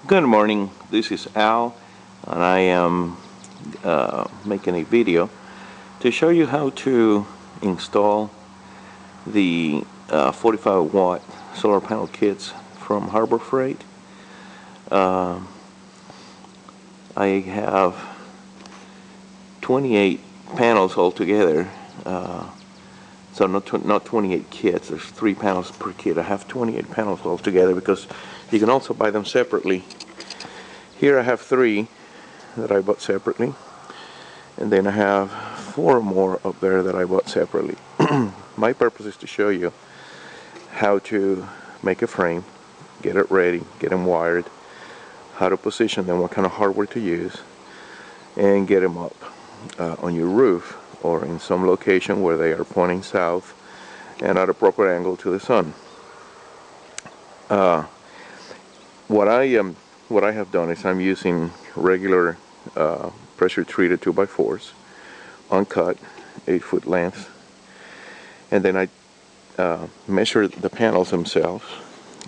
Good morning, this is Al, and I am making a video to show you how to install the 45 watt solar panel kits from Harbor Freight. Uh, I have 28 panels altogether, so not 28 kits, there's 3 panels per kit. I have 28 panels altogether because you can also buy them separately. Here I have 3 that I bought separately, and then I have 4 more up there that I bought separately. My purpose is to show you how to make a frame, get it ready, get them wired, how to position them, what kind of hardware to use, and get them up on your roof or in some location where they are pointing south and at a proper angle to the sun. What I have done is I'm using regular pressure treated 2x4s, uncut, 8-foot length, and then I measure the panels themselves,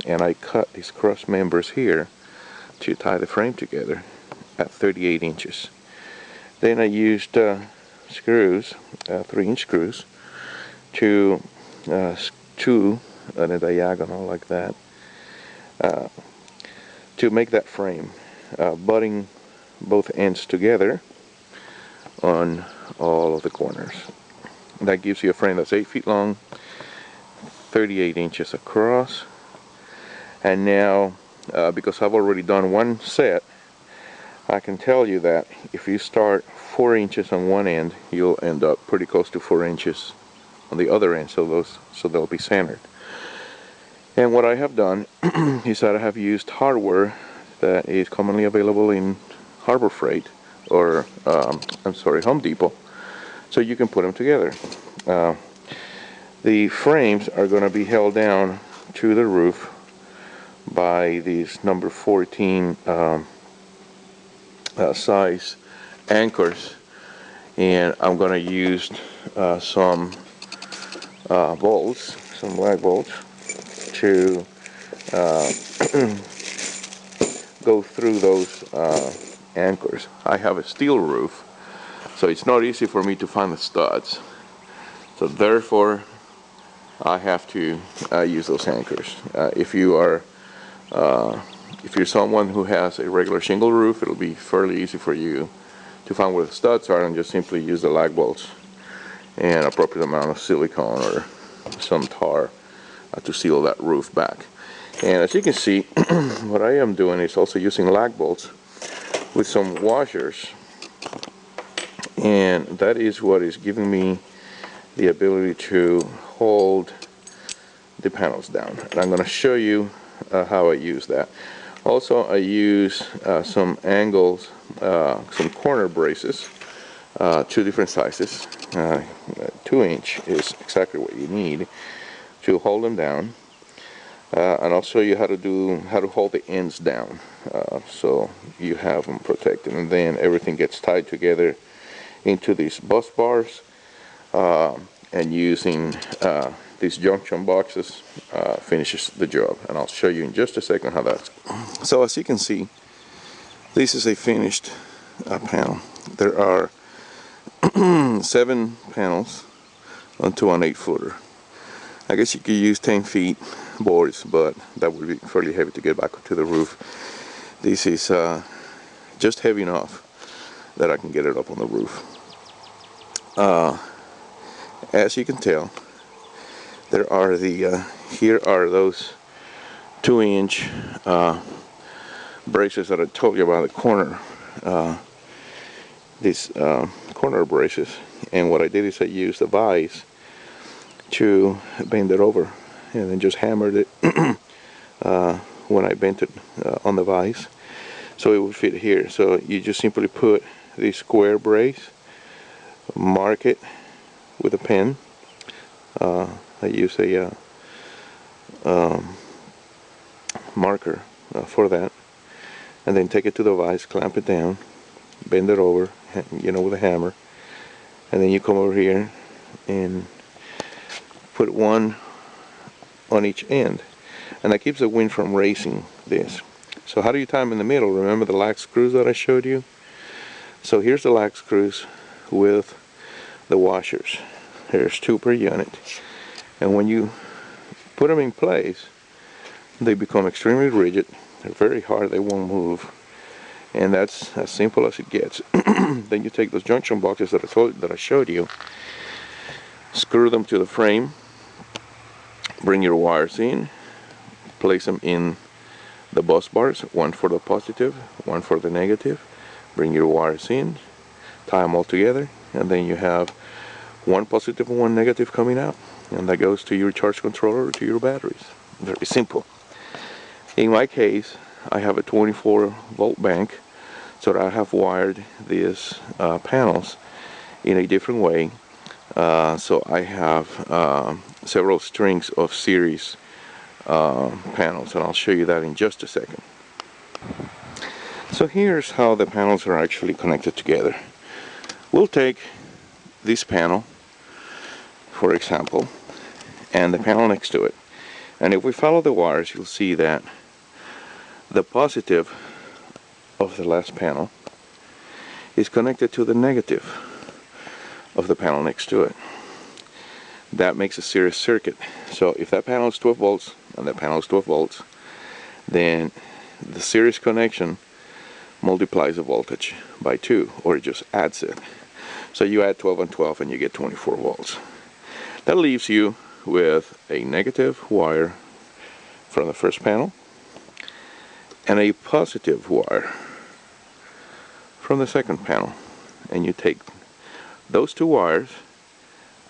and I cut these cross members here to tie the frame together at 38 inches. Then I used screws, 3-inch screws, to two on a diagonal like that, to make that frame, butting both ends together on all of the corners. That gives you a frame that's 8 feet long, 38 inches across. And now, because I've already done one set, I can tell you that if you start 4 inches on one end, you'll end up pretty close to 4 inches on the other end, so they'll be centered. And what I have done is that I have used hardware that is commonly available in Harbor Freight or Home Depot, so you can put them together. The frames are going to be held down to the roof by these number 14 size anchors, and I'm going to use some bolts, some lag bolts, to go through those anchors. I have a steel roof, so it's not easy for me to find the studs, so therefore I have to use those anchors. If you're someone who has a regular shingle roof, it'll be fairly easy for you to find where the studs are and just simply use the lag bolts and appropriate amount of silicone or some tar to seal that roof back. And as you can see, what I am doing is also using lag bolts with some washers, and that is what is giving me the ability to hold the panels down. And I'm going to show you how I use that. Also, I use some angles, some corner braces, 2 different sizes. 2-inch is exactly what you need to hold them down. And I'll show you how to hold the ends down, so you have them protected, and then everything gets tied together into these bus bars, and using these junction boxes finishes the job. And I'll show you in just a second how that's. So as you can see, this is a finished panel. There are 7 panels onto an 8-footer. I guess you could use 10 feet boards, but that would be fairly heavy to get back to the roof. This is just heavy enough that I can get it up on the roof. As you can tell, there are here are those 2-inch braces that I told you about, the corner, these corner braces. And what I did is I used a vise to bend it over, and then just hammered it when I bent it on the vise, so it would fit here. So you just simply put the square brace, mark it with a pen. I use a marker for that, and then take it to the vise, clamp it down, bend it over, with a hammer, and then you come over here and put one on each end, and that keeps the wind from racing this. So how do you tie them in the middle? Remember the lag screws that I showed you? So here's the lag screws with the washers. There's 2 per unit. And when you put them in place, they become extremely rigid. They're very hard, they won't move. And that's as simple as it gets. Then you take those junction boxes that I showed you, screw them to the frame, bring your wires in, place them in the bus bars, one for the positive, one for the negative. Bring your wires in, tie them all together, and then you have one positive and one negative coming out, and that goes to your charge controller or to your batteries. Very simple. In my case, I have a 24 volt bank, so that I have wired these panels in a different way. So I have several strings of series panels, and I'll show you that in just a second. So here's how the panels are actually connected together. We'll take this panel, for example, and the panel next to it. And if we follow the wires, you'll see that the positive of the last panel is connected to the negative of the panel next to it. That makes a series circuit. So if that panel is 12 volts and that panel is 12 volts, then the series connection multiplies the voltage by 2, or it just adds it. So you add 12 and 12 and you get 24 volts. That leaves you with a negative wire from the first panel and a positive wire from the second panel. And you take those 2 wires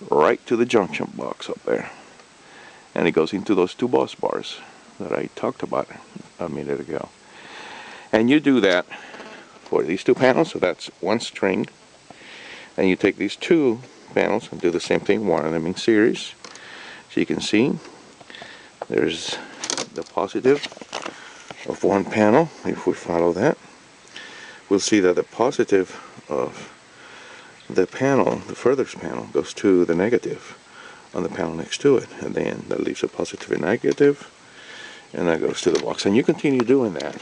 right to the junction box up there, and it goes into those 2 bus bars that I talked about a minute ago. And you do that for these 2 panels, so that's 1 string. And you take these 2 panels and do the same thing, wire them in series. So you can see there's the positive of 1 panel. If we follow that, we'll see that the positive of the panel, the furthest panel, goes to the negative on the panel next to it, and then that leaves a positive and negative, and that goes to the box. And you continue doing that.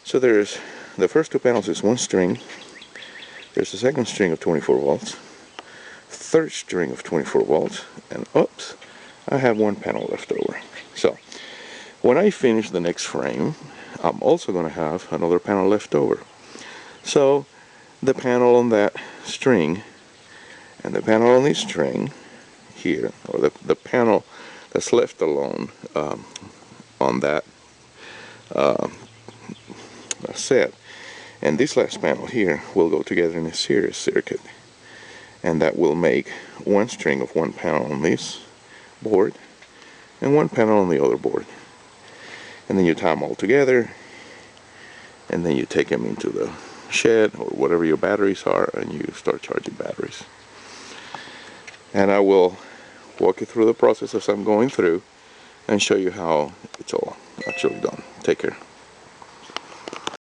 So there's the first 2 panels is 1 string. There's the second string of 24 volts, third string of 24 volts, and oops, I have 1 panel left over. So when I finish the next frame, I'm also going to have another panel left over. So the panel on that string and the panel on this string here, or the panel that's left alone on that set, and this last panel here will go together in a series circuit, and that will make 1 string of 1 panel on this board and 1 panel on the other board. And then you tie them all together, and then you take them into the shed or whatever your batteries are, and you start charging batteries. And I will walk you through the process as I'm going through and show you how it's all actually done. Take care.